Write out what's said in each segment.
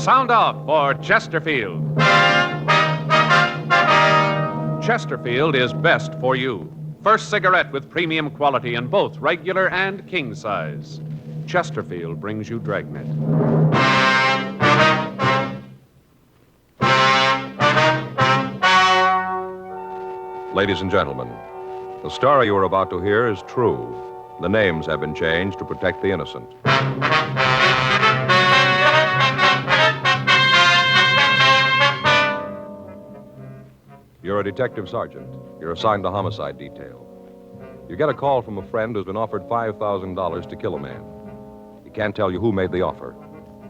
Sound off for Chesterfield. Chesterfield is best for you. First cigarette with premium quality in both regular and king size. Chesterfield brings you Dragnet. Ladies and gentlemen, the story you are about to hear is true. The names have been changed to protect the innocent. You're a detective sergeant. You're assigned to homicide detail. You get a call from a friend who's been offered $5,000 to kill a man. He can't tell you who made the offer.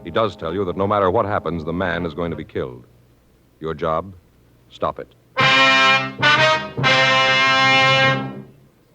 He does tell you that no matter what happens, the man is going to be killed. Your job? Stop it.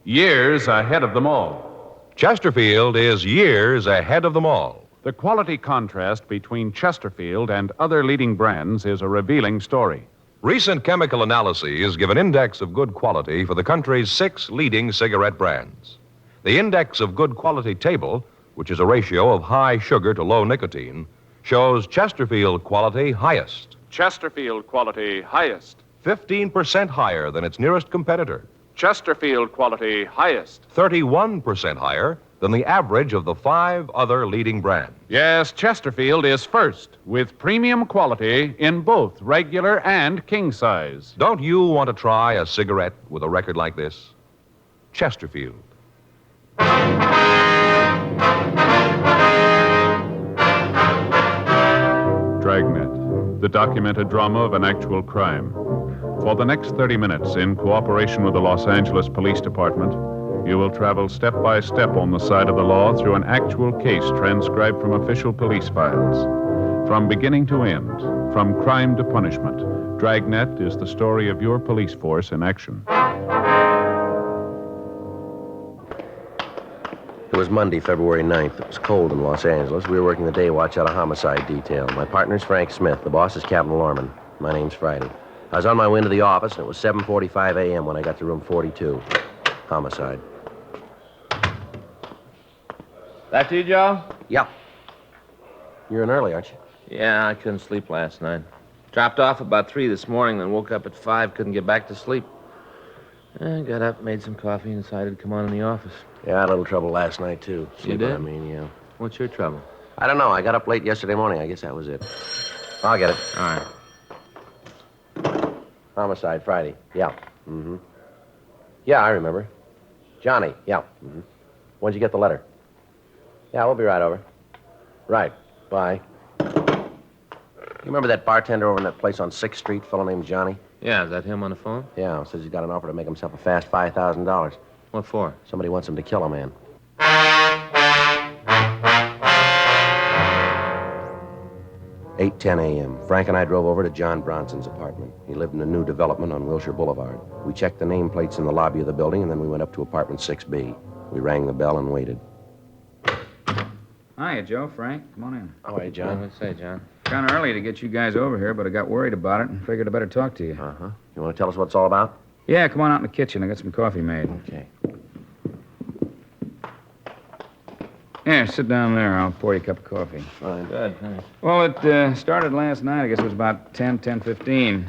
Years ahead of them all. Chesterfield is years ahead of them all. The quality contrast between Chesterfield and other leading brands is a revealing story. Recent chemical analyses give an index of good quality for the country's 6 leading cigarette brands. The index of good quality table, which is a ratio of high sugar to low nicotine, shows Chesterfield quality highest. Chesterfield quality highest. 15% higher than its nearest competitor. Chesterfield quality highest. 31% higher than the average of the 5 other leading brands. Yes, Chesterfield is first with premium quality in both regular and king size. Don't you want to try a cigarette with a record like this? Chesterfield. Dragnet, the documented drama of an actual crime. For the next 30 minutes, in cooperation with the Los Angeles Police Department, you will travel step by step on the side of the law through an actual case transcribed from official police files. From beginning to end, from crime to punishment, Dragnet is the story of your police force in action. It was Monday, February 9th. It was cold in Los Angeles. We were working the day watch out of homicide detail. My partner's Frank Smith. The boss is Captain Lorman. My name's Friday. I was on my way into the office, and it was 7:45 a.m. when I got to room 42. Homicide. That you, Joe? Yeah. You're in early, aren't you? Yeah, I couldn't sleep last night. Dropped off about 3 this morning, then woke up at 5, couldn't get back to sleep. I got up, made some coffee, and decided to come on in the office. Yeah, I had a little trouble last night, too. You did? I mean, yeah. What's your trouble? I don't know. I got up late yesterday morning. I guess that was it. I'll get it. All right. Homicide, Friday. Yeah. Mm-hmm. Yeah, I remember. Johnny. Yeah. Mm-hmm. When'd you get the letter? Yeah, we'll be right over. Right. Bye. You remember that bartender over in that place on 6th Street, fellow named Johnny? Yeah, is that him on the phone? Yeah, says he's got an offer to make himself a fast $5,000. What for? Somebody wants him to kill a man. 8:10 a.m. Frank and I drove over to John Bronson's apartment. He lived in a new development on Wilshire Boulevard. We checked the nameplates in the lobby of the building, and then we went up to apartment 6B. We rang the bell and waited. Hiya, Joe, Frank. Come on in. All right, John. What'd you say, John? Kind of early to get you guys over here, but I got worried about it and figured I better talk to you. Uh-huh. You want to tell us what it's all about? Yeah, come on out in the kitchen. I got some coffee made. Okay. Yeah, sit down there. I'll pour you a cup of coffee. Fine. Good, thanks. Well, it started last night. I guess it was about 10:15.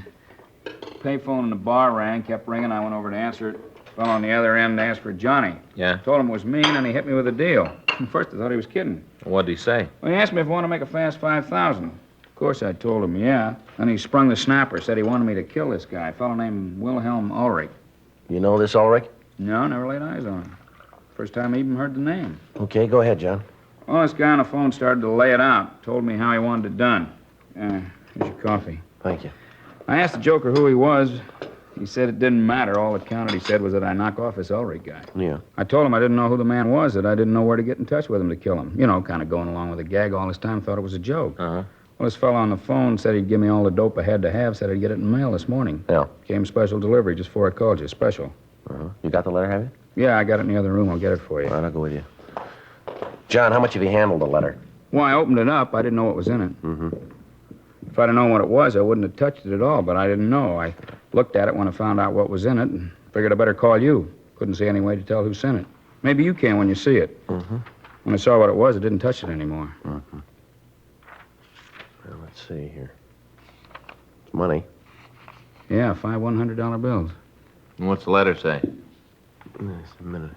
Payphone in the bar rang, kept ringing. I went over to answer it. Fellow on the other end asked for Johnny. Yeah? Told him it was me, and he hit me with a deal. At first, I thought he was kidding. What'd he say? Well, he asked me if I wanted to make a fast $5,000. Of course, I told him, yeah. Then he sprung the snapper, said he wanted me to kill this guy, a fellow named Wilhelm Ulrich. You know this Ulrich? No, never laid eyes on him. First time I even heard the name. Okay, go ahead, John. Well, this guy on the phone started to lay it out. Told me how he wanted it done. Here's your coffee. Thank you. I asked the joker who he was. He said it didn't matter. All that counted, he said, was that I knock off this Ulrich guy. Yeah. I told him I didn't know who the man was, that I didn't know where to get in touch with him to kill him. You know, kind of going along with the gag all this time, thought it was a joke. Uh-huh. Well, this fellow on the phone said he'd give me all the dope I had to have, said I'd get it in mail this morning. Yeah. Came special delivery just before I called you, special. Uh-huh. You got the letter, have you? Yeah, I got it in the other room. I'll get it for you. All right, I'll go with you. John, how much have you handled the letter? Well, I opened it up. I didn't know what was in it. Mm-hmm. If I'd have known what it was, I wouldn't have touched it at all, but I didn't know. I looked at it when I found out what was in it and figured I better call you. Couldn't see any way to tell who sent it. Maybe you can when you see it. Mm-hmm. When I saw what it was, I didn't touch it anymore. Mm-hmm. Well, let's see here. It's money. Yeah, 5 $100 bills. And what's the letter say? Just a minute.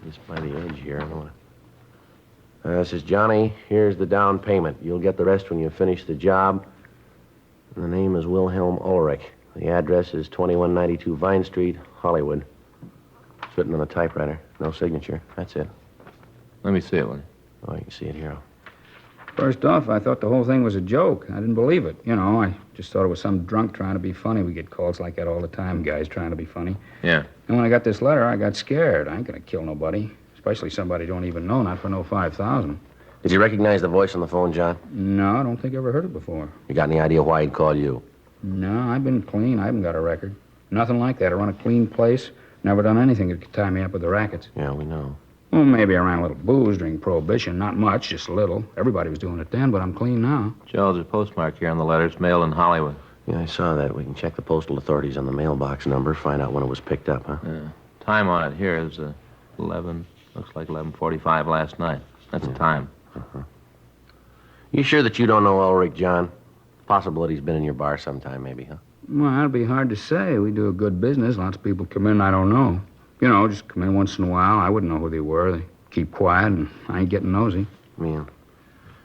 Just by the edge here. I don't want to... This is Johnny. Here's the down payment. You'll get the rest when you finish the job. And the name is Wilhelm Ulrich. The address is 2192 Vine Street, Hollywood. It's written on a typewriter. No signature. That's it. Let me see it, will you? Oh, you can see it here. First off, I thought the whole thing was a joke. I didn't believe it. You know, I just thought it was some drunk trying to be funny. We get calls like that all the time, guys trying to be funny. Yeah. And when I got this letter, I got scared. I ain't gonna kill nobody, especially somebody I don't even know, not for no 5,000. Did you recognize the voice on the phone, John? No, I don't think I ever heard it before. You got any idea why he'd call you? No, I've been clean. I haven't got a record. Nothing like that. I run a clean place. Never done anything that could tie me up with the rackets. Yeah, we know. Well, maybe I ran a little booze during Prohibition. Not much, just a little. Everybody was doing it then, but I'm clean now. Joe, there's a postmark here on the letter. It's mailed in Hollywood. Yeah, I saw that. We can check the postal authorities on the mailbox number, find out when it was picked up, huh? Yeah. Time on it here is 11, looks like 11:45 last night. That's the time. You sure that you don't know Ulrich, John? Possible that he's been in your bar sometime, maybe, huh? Well, that'd be hard to say. We do a good business. Lots of people come in I don't know. You know, just come in once in a while. I wouldn't know who they were. They keep quiet, and I ain't getting nosy. Yeah.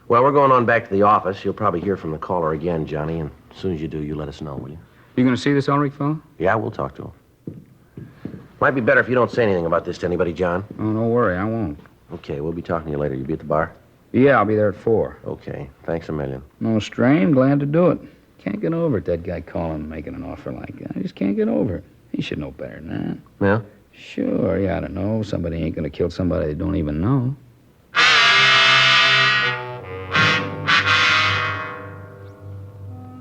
Well, we're going on back to the office. You'll probably hear from the caller again, Johnny, and as soon as you do, you let us know, will you? You gonna see this Ulrich fellow? Yeah, we'll talk to him. Might be better if you don't say anything about this to anybody, John. Oh, don't worry, I won't. Okay, we'll be talking to you later. You be at the bar? Yeah, I'll be there at 4. Okay, thanks a million. No strain, glad to do it. Can't get over it, that guy calling and making an offer like that. I just can't get over it. He should know better than that. Yeah? Sure, you ought to know. Somebody ain't gonna kill somebody they don't even know.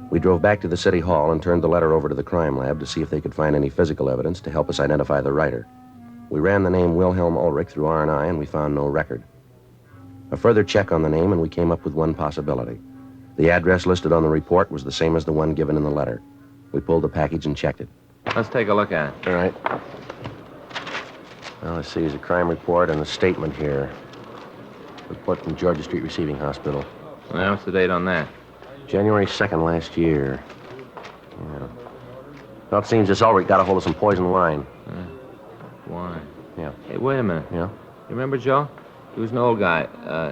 We drove back to the city hall and turned the letter over to the crime lab to see if they could find any physical evidence to help us identify the writer. We ran the name Wilhelm Ulrich through R&I, and we found no record. A further check on the name, and we came up with one possibility. The address listed on the report was the same as the one given in the letter. We pulled the package and checked it. Let's take a look at it. All right. Well, let's see. There's a crime report and a statement here. Report from Georgia Street Receiving Hospital. Now, what's the date on that? January 2nd last year. Yeah. Well, it seems this Ulrich got a hold of some poison wine. Wine. Yeah. Hey, wait a minute. Yeah? You remember Joe? He was an old guy.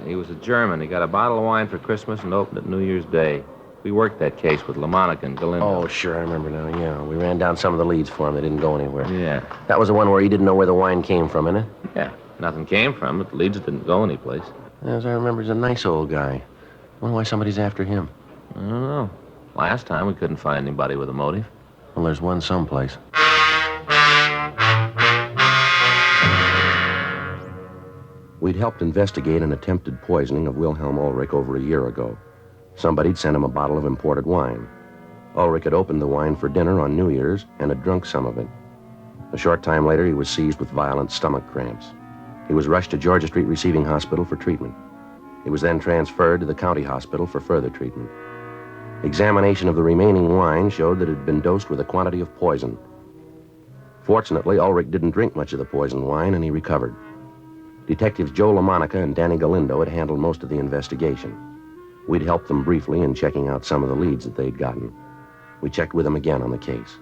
He was a German. He got a bottle of wine for Christmas and opened it New Year's Day. We worked that case with LaMonica and Galindo. Oh, sure, I remember now, yeah. We ran down some of the leads for him. They didn't go anywhere. Yeah. That was the one where he didn't know where the wine came from, isn't it? Yeah. Nothing came from it. The leads didn't go anyplace. As I remember, he's a nice old guy. Wonder why somebody's after him. I don't know. Last time we couldn't find anybody with a motive. Well, there's one someplace. We'd helped investigate an attempted poisoning of Wilhelm Ulrich over a year ago. Somebody'd sent him a bottle of imported wine. Ulrich had opened the wine for dinner on New Year's and had drunk some of it. A short time later, he was seized with violent stomach cramps. He was rushed to Georgia Street Receiving Hospital for treatment. He was then transferred to the county hospital for further treatment. Examination of the remaining wine showed that it had been dosed with a quantity of poison. Fortunately, Ulrich didn't drink much of the poisoned wine, and he recovered. Detectives Joe LaMonica and Danny Galindo had handled most of the investigation. We'd helped them briefly in checking out some of the leads that they'd gotten. We checked with them again on the case.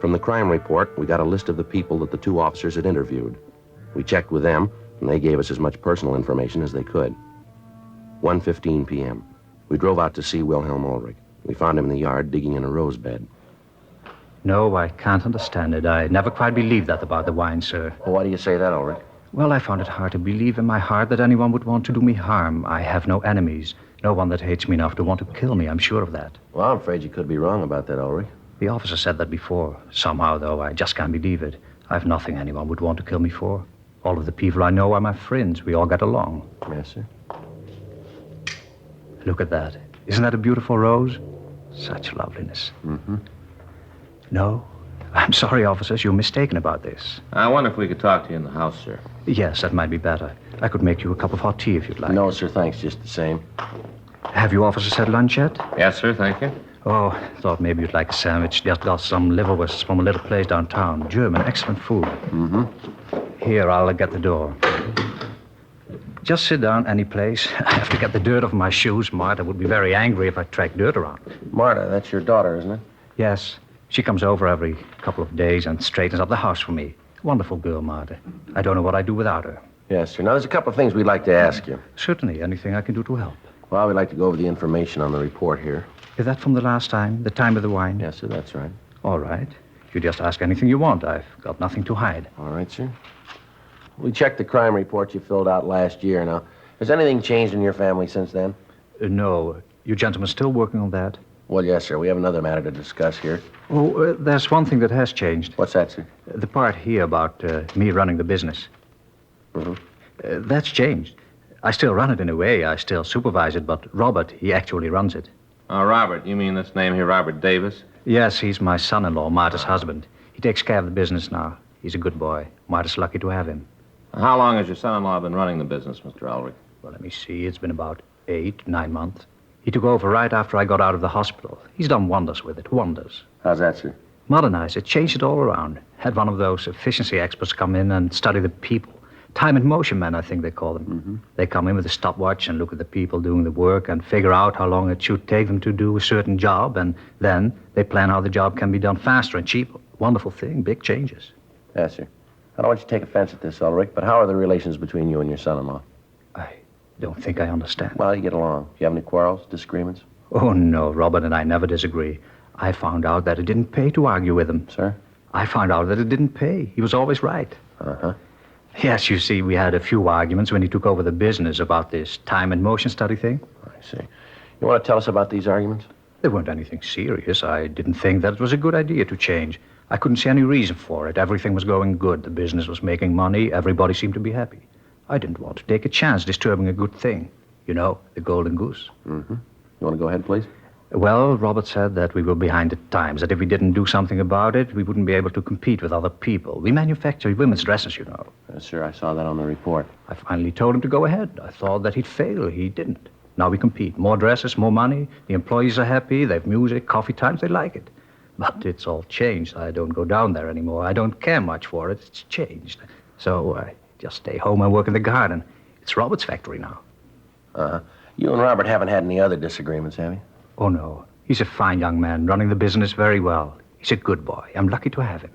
From the crime report, we got a list of the people that the two officers had interviewed. We checked with them, and they gave us as much personal information as they could. 1:15 p.m. We drove out to see Wilhelm Ulrich. We found him in the yard digging in a rose bed. No, I can't understand it. I never quite believed that about the wine, sir. Well, why do you say that, Ulrich? Well, I found it hard to believe in my heart that anyone would want to do me harm. I have no enemies. No one that hates me enough to want to kill me, I'm sure of that. Well, I'm afraid you could be wrong about that, Ulrich. The officer said that before. Somehow, though, I just can't believe it. I've nothing anyone would want to kill me for. All of the people I know are my friends. We all get along. Yes, sir. Look at that. Isn't that a beautiful rose? Such loveliness. Mm-hmm. No? I'm sorry, officers. You're mistaken about this. I wonder if we could talk to you in the house, sir. Yes, that might be better. I could make you a cup of hot tea if you'd like. No, sir, thanks, just the same. Have you officers had lunch yet? Yes, sir, thank you. Oh, thought maybe you'd like a sandwich. Just got some liverwursts from a little place downtown. German, excellent food. Mm-hmm. Here, I'll get the door. Just sit down any place. I have to get the dirt off my shoes. Martha would be very angry if I tracked dirt around. Marta, that's your daughter, isn't it? Yes. She comes over every couple of days and straightens up the house for me. Wonderful girl, Martha. I don't know what I'd do without her. Yes, sir. Now, there's a couple of things we'd like to ask you. Certainly. Anything I can do to help. Well, we'd like to go over the information on the report here. Is that from the last time? The time of the wine? Yes, sir, that's right. All right. You just ask anything you want. I've got nothing to hide. All right, sir. We checked the crime report you filled out last year. Now, has anything changed in your family since then? No. You gentlemen still working on that? Well, yes, sir. We have another matter to discuss here. Oh, there's one thing that has changed. What's that, sir? The part here about me running the business. Mm-hmm. That's changed. I still run it in a way. I still supervise it, but Robert, he actually runs it. Oh, Robert. You mean this name here, Robert Davis? Yes, he's my son-in-law, Martha's husband. He takes care of the business now. He's a good boy. Martha's lucky to have him. How long has your son-in-law been running the business, Mr. Ulrich? Well, let me see. It's been about 8, 9 months. He took over right after I got out of the hospital. He's done wonders with it, wonders. How's that, sir? Modernized it, changed it all around. Had one of those efficiency experts come in and study the people. Time and motion men, I think they call them. Mm-hmm. They come in with a stopwatch and look at the people doing the work and figure out how long it should take them to do a certain job, and then they plan how the job can be done faster and cheaper. Wonderful thing, big changes. Yes, sir. I don't want you to take offense at this, Ulrich, but how are the relations between you and your son-in-law? I don't think I understand. Well, you get along. Do you have any quarrels, disagreements? Oh, no, Robert and I never disagree. I found out that it didn't pay to argue with him. Sir? I found out that it didn't pay. He was always right. Uh-huh. Yes, you see, we had a few arguments when he took over the business about this time and motion study thing. I see. You want to tell us about these arguments? They weren't anything serious. I didn't think that it was a good idea to change. I couldn't see any reason for it. Everything was going good. The business was making money. Everybody seemed to be happy. I didn't want to take a chance disturbing a good thing. You know, the golden goose. Mm-hmm. You want to go ahead, please? Well, Robert said that we were behind the times, that if we didn't do something about it, we wouldn't be able to compete with other people. We manufacture women's dresses, you know. Yes, sir. I saw that on the report. I finally told him to go ahead. I thought that he'd fail. He didn't. Now we compete. More dresses, more money. The employees are happy. They have music, coffee times. They like it. But it's all changed. I don't go down there anymore. I don't care much for it. It's changed. So I just stay home and work in the garden. It's Robert's factory now. Uh-huh. You and Robert haven't had any other disagreements, have you? Oh, no. He's a fine young man, running the business very well. He's a good boy. I'm lucky to have him.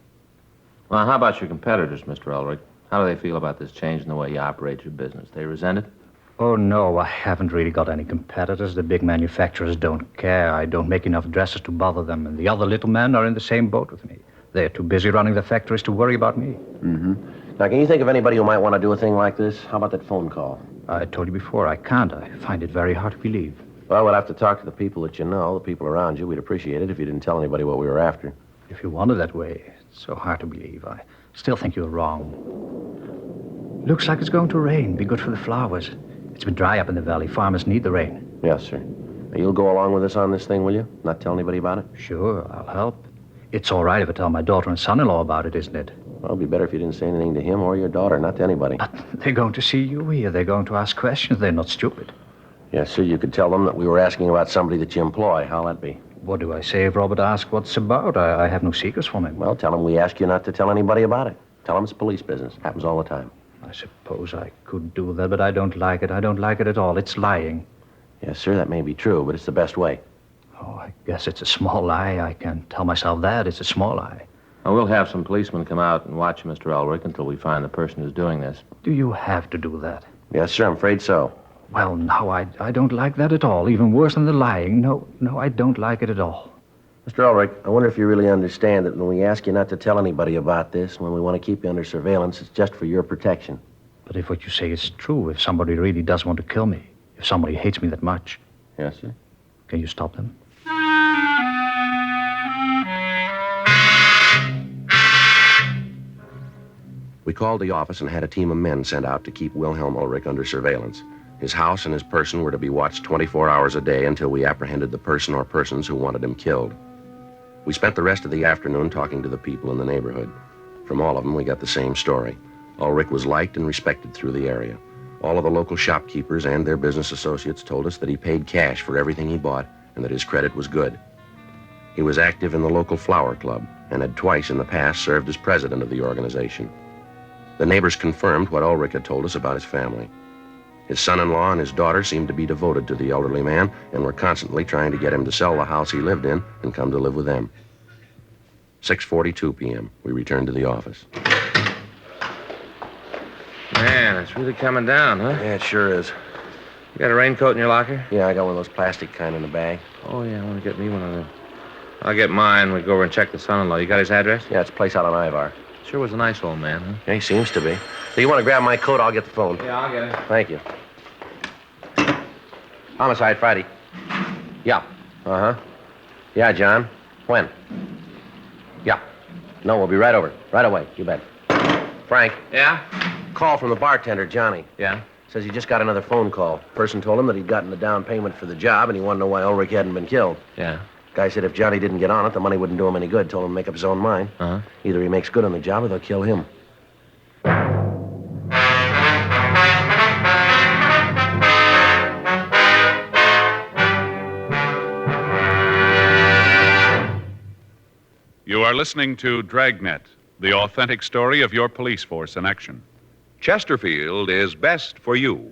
Well, how about your competitors, Mr. Ulrich? How do they feel about this change in the way you operate your business? They resent it? Oh, no, I haven't really got any competitors. The big manufacturers don't care. I don't make enough dresses to bother them, and the other little men are in the same boat with me. They're too busy running the factories to worry about me. Mm-hmm. Now, can you think of anybody who might want to do a thing like this? How about that phone call? I told you before, I can't. I find it very hard to believe. Well, we'll have to talk to the people that you know, the people around you. We'd appreciate it if you didn't tell anybody what we were after. If you want it that way, it's so hard to believe. I still think you're wrong. Looks like it's going to rain. Be good for the flowers. It's been dry up in the valley. Farmers need the rain. Yes, sir. Now, you'll go along with us on this thing, will you? Not tell anybody about it? Sure, I'll help. It's all right if I tell my daughter and son-in-law about it, isn't it? Well, it'd be better if you didn't say anything to him or your daughter, not to anybody. But they're going to see you here. They're going to ask questions. They're not stupid. Yes, sir. You could tell them that we were asking about somebody that you employ. How'll that be? What do I say if Robert asks what it's about? I have no secrets from him. Well, tell them we ask you not to tell anybody about it. Tell them it's police business. Happens all the time. I suppose I could do that, but I don't like it. I don't like it at all. It's lying. Yes, sir. That may be true, but it's the best way. Oh, I guess it's a small lie. I can tell myself that. It's a small lie. Well, we'll have some policemen come out and watch Mr. Ulrich until we find the person who's doing this. Do you have to do that? Yes, sir. I'm afraid so. Well, no, I don't like that at all. Even worse than the lying. No, I don't like it at all. Mr. Ulrich, I wonder if you really understand that when we ask you not to tell anybody about this, when we want to keep you under surveillance, it's just for your protection. But if what you say is true, if somebody really does want to kill me, if somebody hates me that much, Yes, sir. can you stop them? We called the office and had a team of men sent out to keep Wilhelm Ulrich under surveillance. His house and his person were to be watched 24 hours a day until we apprehended the person or persons who wanted him killed. We spent the rest of the afternoon talking to the people in the neighborhood. From all of them, we got the same story. Ulrich was liked and respected through the area. All of the local shopkeepers and their business associates told us that he paid cash for everything he bought and that his credit was good. He was active in the local flower club and had twice in the past served as president of the organization. The neighbors confirmed what Ulrich had told us about his family. His son-in-law and his daughter seemed to be devoted to the elderly man and were constantly trying to get him to sell the house he lived in and come to live with them. 6:42 p.m. We returned to the office. Man, it's really coming down, huh? Yeah, it sure is. You got a raincoat in your locker? Yeah, I got one of those plastic kind in the bag. Oh, yeah, I want to get me one of them. I'll get mine. We go over and check the son-in-law. You got his address? Yeah, it's a place out on Ivar. Sure was a nice old man, huh? Yeah, he seems to be. So you want to grab my coat, I'll get the phone. Yeah, I'll get it. Thank you. Homicide Friday. Yeah. Uh-huh. Yeah, John. When? Yeah. No, we'll be right over. Right away. You bet. Frank. Yeah? Call from the bartender, Johnny. Yeah? Says he just got another phone call. Person told him that he'd gotten the down payment for the job and he wanted to know why Ulrich hadn't been killed. Yeah. Guy said if Johnny didn't get on it, the money wouldn't do him any good. Told him to make up his own mind. Uh-huh. Either he makes good on the job or they'll kill him. You are listening to Dragnet, the authentic story of your police force in action. Chesterfield is best for you.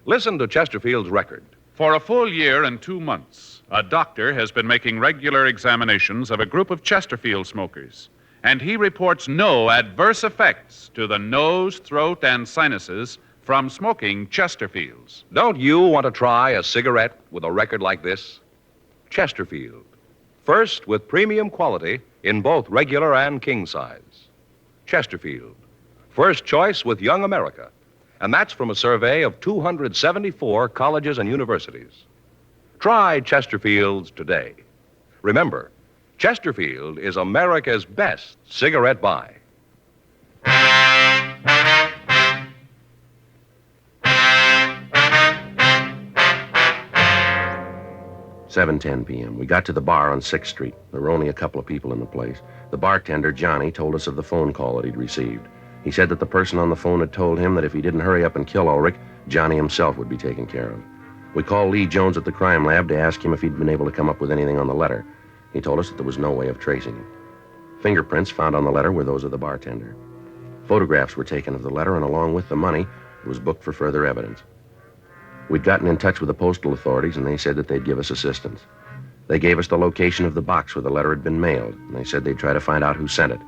Listen to Chesterfield's record. For a full year and 2 months, a doctor has been making regular examinations of a group of Chesterfield smokers, and he reports no adverse effects to the nose, throat, and sinuses from smoking Chesterfields. Don't you want to try a cigarette with a record like this? Chesterfield. First with premium quality in both regular and king size. Chesterfield. First choice with Young America. And that's from a survey of 274 colleges and universities. Try Chesterfield's today. Remember, Chesterfield is America's best cigarette buy. 7:10 p.m. We got to the bar on 6th Street. There were only a couple of people in the place. The bartender, Johnny, told us of the phone call that he'd received. He said that the person on the phone had told him that if he didn't hurry up and kill Ulrich, Johnny himself would be taken care of. We called Lee Jones at the crime lab to ask him if he'd been able to come up with anything on the letter. He told us that there was no way of tracing it. Fingerprints found on the letter were those of the bartender. Photographs were taken of the letter, and along with the money, it was booked for further evidence. We'd gotten in touch with the postal authorities, and they said that they'd give us assistance. They gave us the location of the box where the letter had been mailed, and they said they'd try to find out who sent it.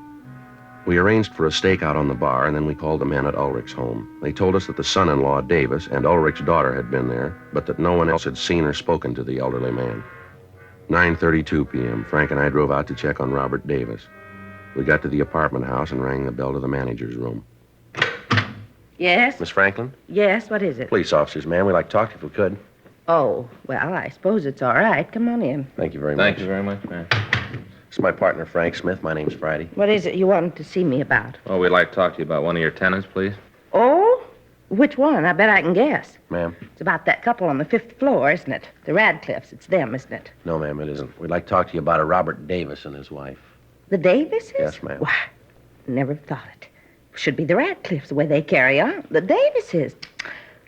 We arranged for a stakeout on the bar, and then we called the men at Ulrich's home. They told us that the son-in-law, Davis, and Ulrich's daughter had been there, but that no one else had seen or spoken to the elderly man. 9:32 p.m., Frank and I drove out to check on Robert Davis. We got to the apartment house and rang the bell to the manager's room. Yes? Miss Franklin? Yes, what is it? Police officers, ma'am. We'd like to talk to you if we could. Oh, well, I suppose it's all right. Come on in. Thank you very much. Thank you very much, man. It's my partner, Frank Smith. My name's Friday. What is it you wanted to see me about? Oh, we'd like to talk to you about one of your tenants, please. Oh? Which one? I bet I can guess. Ma'am? It's about that couple on the 5th floor, isn't it? The Radcliffes. It's them, isn't it? No, ma'am, it isn't. We'd like to talk to you about a Robert Davis and his wife. The Davises? Yes, ma'am. Why, never thought it. Should be the Radcliffes, the way they carry on. The Davises.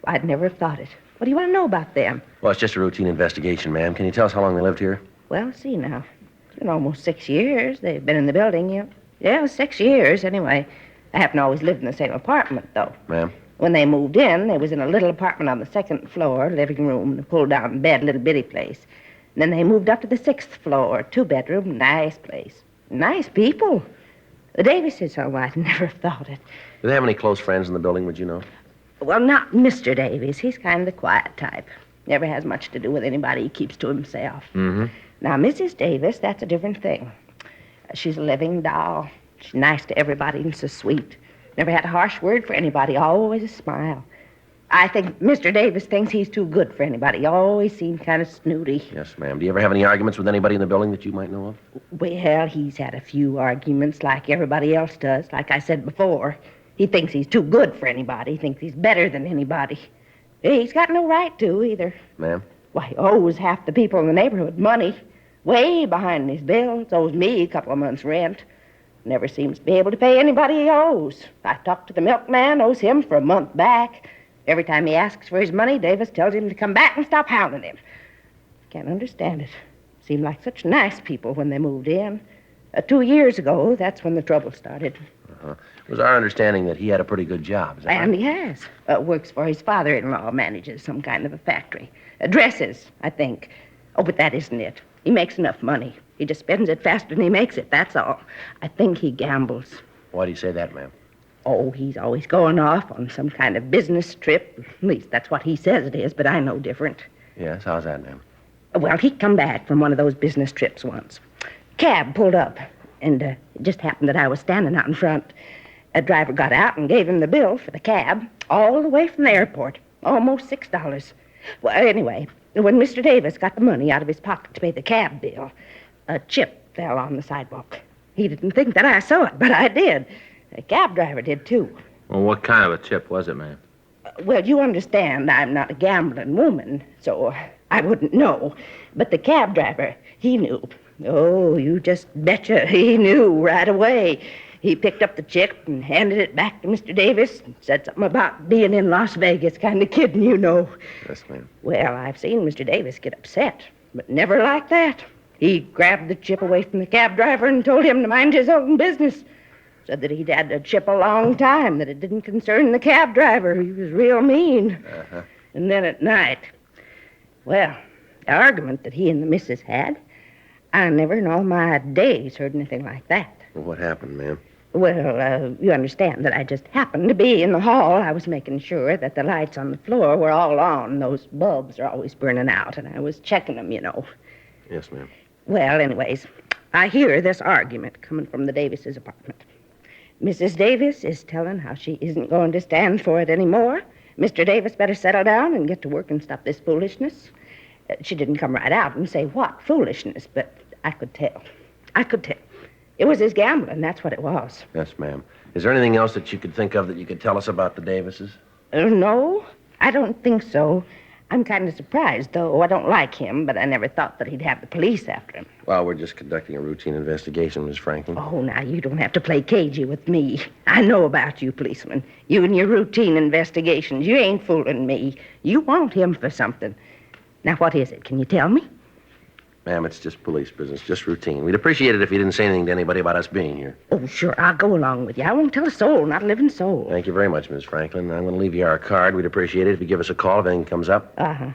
I'd never have thought it. What do you want to know about them? Well, it's just a routine investigation, ma'am. Can you tell us how long they lived here? Well, see now. It's been almost 6 years they've been in the building, yeah. Yeah, 6 years, anyway. I haven't always lived in the same apartment, though. Ma'am? When they moved in, they was in a little apartment on the 2nd floor, living room, a pull-down bed, little bitty place. And then they moved up to the 6th floor, 2-bedroom, nice place. Nice people. The Davises, oh, I'd never have thought it. Do they have any close friends in the building, would you know? Well, not Mr. Davies. He's kind of the quiet type. Never has much to do with anybody. He keeps to himself. Mm-hmm. Now, Mrs. Davis, that's a different thing. She's a living doll. She's nice to everybody and so sweet. Never had a harsh word for anybody. Always a smile. I think Mr. Davis thinks he's too good for anybody. He always seemed kind of snooty. Yes, ma'am. Do you ever have any arguments with anybody in the building that you might know of? Well, he's had a few arguments like everybody else does. Like I said before, he thinks he's too good for anybody. He thinks he's better than anybody. He's got no right to either. Ma'am? Why, he owes half the people in the neighborhood money. Way behind his bills. Owes me a couple of months' rent. Never seems to be able to pay anybody he owes. I talked to the milkman, owes him for a month back. Every time he asks for his money, Davis tells him to come back and stop hounding him. Can't understand it. Seemed like such nice people when they moved in. 2 years ago, that's when the trouble started. It was our understanding that he had a pretty good job. Is that And right? he has. Works for his father-in-law, manages some kind of a factory. Dresses, I think. Oh, but that isn't it. He makes enough money. He just spends it faster than he makes it, that's all. I think he gambles. Why do you say that, ma'am? Oh, he's always going off on some kind of business trip. At least that's what he says it is, but I know different. Yes, how's that, ma'am? Well, he'd come back from one of those business trips once. Cab pulled up, and it just happened that I was standing out in front. A driver got out and gave him the bill for the cab, all the way from the airport, almost $6. Well, anyway, when Mr. Davis got the money out of his pocket to pay the cab bill, a chip fell on the sidewalk. He didn't think that I saw it, but I did. The cab driver did, too. Well, what kind of a chip was it, ma'am? Well, you understand I'm not a gambling woman, so I wouldn't know. But the cab driver, he knew. Oh, you just betcha he knew right away. He picked up the chip and handed it back to Mr. Davis and said something about being in Las Vegas, kind of kidding, you know. Yes, ma'am. Well, I've seen Mr. Davis get upset, but never like that. He grabbed the chip away from the cab driver and told him to mind his own business. Said that he'd had the chip a long time, that it didn't concern the cab driver. He was real mean. Uh-huh. And then at night, well, the argument that he and the missus had, I never in all my days heard anything like that. Well, what happened, ma'am? Well, you understand that I just happened to be in the hall. I was making sure that the lights on the floor were all on. Those bulbs are always burning out, and I was checking them, you know. Yes, ma'am. Well, anyways, I hear this argument coming from the Davises' apartment. Mrs. Davis is telling how she isn't going to stand for it anymore. Mr. Davis better settle down and get to work and stop this foolishness. She didn't come right out and say what foolishness, but I could tell. I could tell. It was his gambling, that's what it was. Yes, ma'am. Is there anything else that you could think of that you could tell us about the Davises? No, I don't think so. I'm kind of surprised, though. I don't like him, but I never thought that he'd have the police after him. Well, we're just conducting a routine investigation, Miss Franklin. Oh, now, you don't have to play cagey with me. I know about you, policeman. You and your routine investigations. You ain't fooling me. You want him for something. Now, what is it? Can you tell me? Ma'am, it's just police business, just routine. We'd appreciate it if you didn't say anything to anybody about us being here. Oh, sure, I'll go along with you. I won't tell a soul, not a living soul. Thank you very much, Miss Franklin. I'm going to leave you our card. We'd appreciate it if you give us a call if anything comes up. Uh-huh.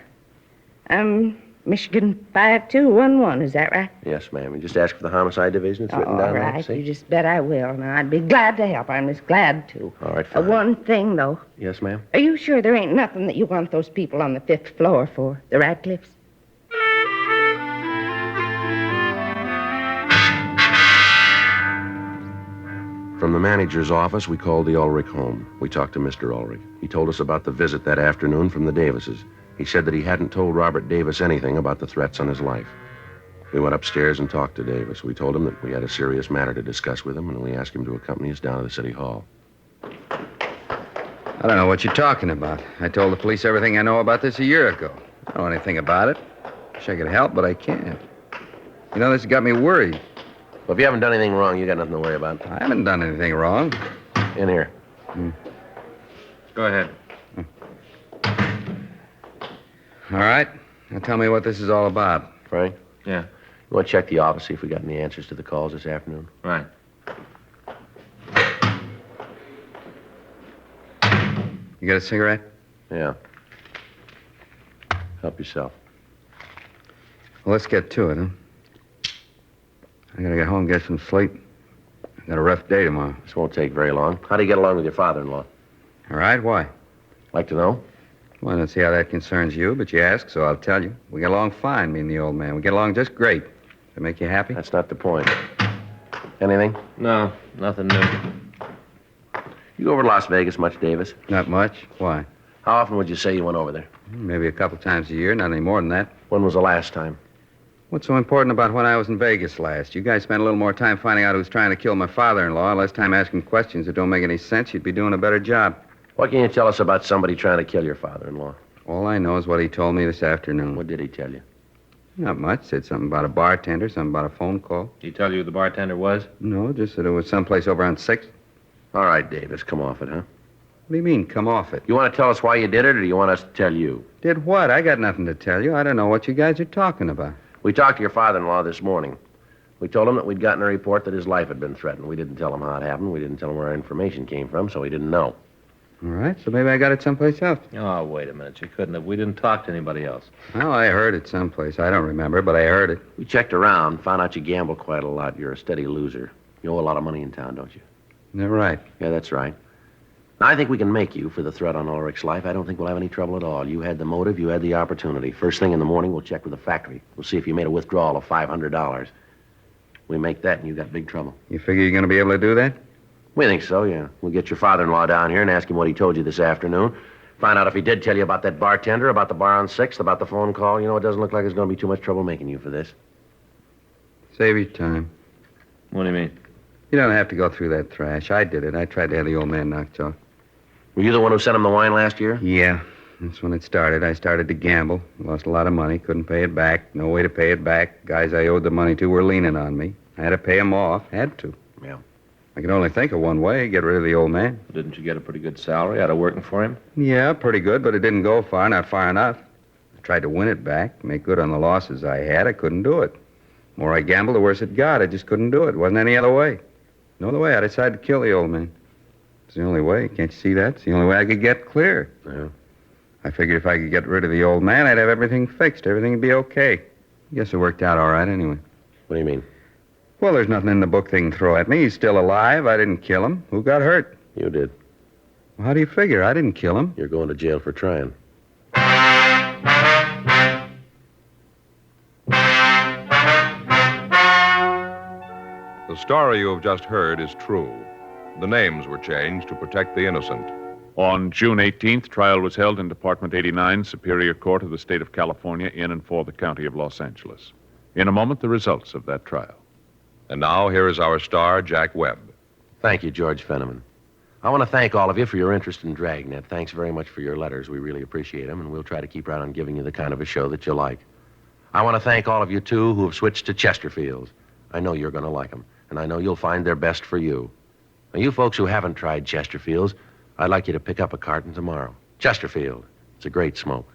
Michigan 5211, is that right? Yes, ma'am. You just ask for the homicide division. It's written All down right, there. you See? just bet I will. Now, I'd be glad to help. I'm just glad to. All right, fine. One thing, though. Yes, ma'am? Are you sure there ain't nothing that you want those people on the 5th floor for, the Radcliffes? From the manager's office, we called the Ulrich home. We talked to Mr. Ulrich. He told us about the visit that afternoon from the Davises. He said that he hadn't told Robert Davis anything about the threats on his life. We went upstairs and talked to Davis. We told him that we had a serious matter to discuss with him, and we asked him to accompany us down to the city hall. I don't know what you're talking about. I told the police everything I know about this a year ago. I don't know anything about it. Wish I could help, but I can't. You know, this has got me worried. Well, if you haven't done anything wrong, you got nothing to worry about. I haven't done anything wrong. In here. Go ahead. All right. Now tell me what this is all about. Frank, Yeah, you want to check the office, see if we got any answers to the calls this afternoon? right. You got a cigarette? Yeah. Help yourself. Well, let's get to it, huh? I gotta get home and get some sleep. I got a rough day tomorrow. This won't take very long. How do you get along with your father-in-law? All right, why? Like to know? Well, I don't see how that concerns you, but you ask, so I'll tell you. We get along fine, me and the old man. We get along just great. Does that make you happy? That's not the point. Anything? No, nothing new. You go over to Las Vegas much, Davis? Not much. Why? How often would you say you went over there? Maybe a couple times a year, not any more than that. When was the last time? What's so important about when I was in Vegas last? You guys spent a little more time finding out who's trying to kill my father-in-law, less time asking questions that don't make any sense. You'd be doing a better job. What can you tell us about somebody trying to kill your father-in-law? All I know is what he told me this afternoon. What did he tell you? Not much. Said something about a bartender, something about a phone call. Did he tell you who the bartender was? No, just that it was someplace over on 6th. All right, Davis, come off it, huh? What do you mean, come off it? You want to tell us why you did it, or do you want us to tell you? Did what? I got nothing to tell you. I don't know what you guys are talking about. We talked to your father-in-law this morning. We told him that we'd gotten a report that his life had been threatened. We didn't tell him how it happened. We didn't tell him where our information came from, so he didn't know. All right, so maybe I got it someplace else. Oh, wait a minute. You couldn't have. We didn't talk to anybody else. Well, I heard it someplace. I don't remember, but I heard it. We checked around, found out you gamble quite a lot. You're a steady loser. You owe a lot of money in town, don't you? They're right. Yeah, that's right. Now, I think we can make you for the threat on Ulrich's life. I don't think we'll have any trouble at all. You had the motive, you had the opportunity. First thing in the morning, we'll check with the factory. We'll see if you made a withdrawal of $500. We make that, and you got big trouble. You figure you're going to be able to do that? We think so, yeah. We'll get your father-in-law down here and ask him what he told you this afternoon. Find out if he did tell you about that bartender, about the bar on 6th, about the phone call. You know, it doesn't look like there's going to be too much trouble making you for this. Save your time. What do you mean? You don't have to go through that thrash. I did it. I tried to have the old man knocked off. Were you the one who sent him the wine last year? Yeah, that's when it started. I started to gamble. Lost a lot of money. Couldn't pay it back. No way to pay it back. Guys I owed the money to were leaning on me. I had to pay them off. Had to. Yeah. I could only think of one way, get rid of the old man. Didn't you get a pretty good salary out of working for him? Yeah, pretty good, but it didn't go far, not far enough. I tried to win it back, make good on the losses I had. I couldn't do it. The more I gambled, the worse it got. I just couldn't do it. Wasn't any other way. No other way. I decided to kill the old man. It's the only way. Can't you see that? It's the only way I could get clear. Yeah. I figured if I could get rid of the old man, I'd have everything fixed. Everything would be okay. Guess it worked out all right anyway. What do you mean? Well, there's nothing in the book they can throw at me. He's still alive. I didn't kill him. Who got hurt? You did. Well, how do you figure? I didn't kill him. You're going to jail for trying. The story you have just heard is true. The names were changed to protect the innocent. On June 18th, trial was held in Department 89, Superior Court of the State of California, in and for the County of Los Angeles. In a moment, the results of that trial. And now, here is our star, Jack Webb. Thank you, George Fenneman. I want to thank all of you for your interest in Dragnet. Thanks very much for your letters. We really appreciate them, and we'll try to keep right on giving you the kind of a show that you like. I want to thank all of you, too, who have switched to Chesterfields. I know you're going to like them, and I know you'll find they're best for you. Now, you folks who haven't tried Chesterfields, I'd like you to pick up a carton tomorrow. Chesterfield. It's a great smoke.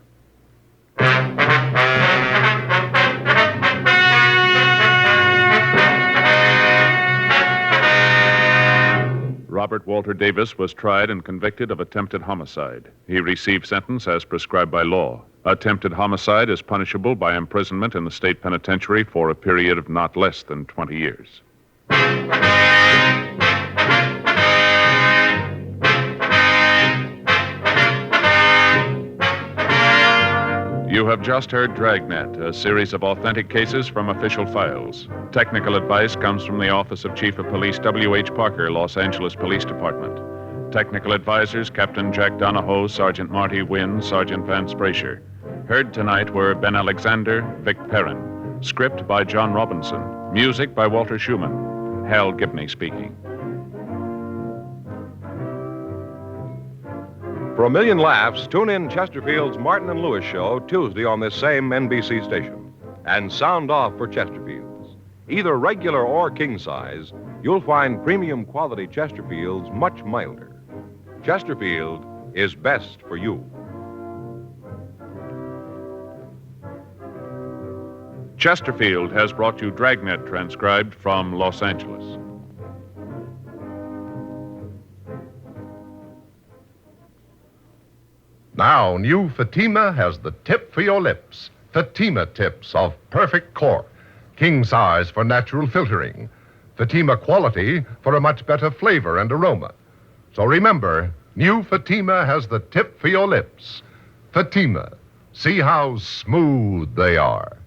Robert Walter Davis was tried and convicted of attempted homicide. He received sentence as prescribed by law. Attempted homicide is punishable by imprisonment in the state penitentiary for a period of not less than 20 years. You have just heard Dragnet, a series of authentic cases from official files. Technical advice comes from the Office of Chief of Police W.H. Parker, Los Angeles Police Department. Technical advisors Captain Jack Donahoe, Sergeant Marty Wynn, Sergeant Vance Brasher. Heard tonight were Ben Alexander, Vic Perrin. Script by John Robinson. Music by Walter Schumann. Hal Gibney speaking. For a million laughs, tune in Chesterfield's Martin and Lewis show Tuesday on this same NBC station. And sound off for Chesterfields. Either regular or king size, you'll find premium quality Chesterfields much milder. Chesterfield is best for you. Chesterfield has brought you Dragnet, transcribed from Los Angeles. Now, new Fatima has the tip for your lips. Fatima tips of perfect cork. King size for natural filtering. Fatima quality for a much better flavor and aroma. So remember, new Fatima has the tip for your lips. Fatima. See how smooth they are.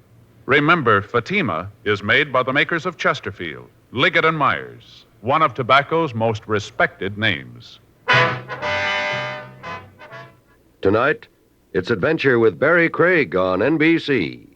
Remember, Fatima is made by the makers of Chesterfield, Liggett and Myers, one of tobacco's most respected names. Tonight, it's Adventure with Barry Craig on NBC.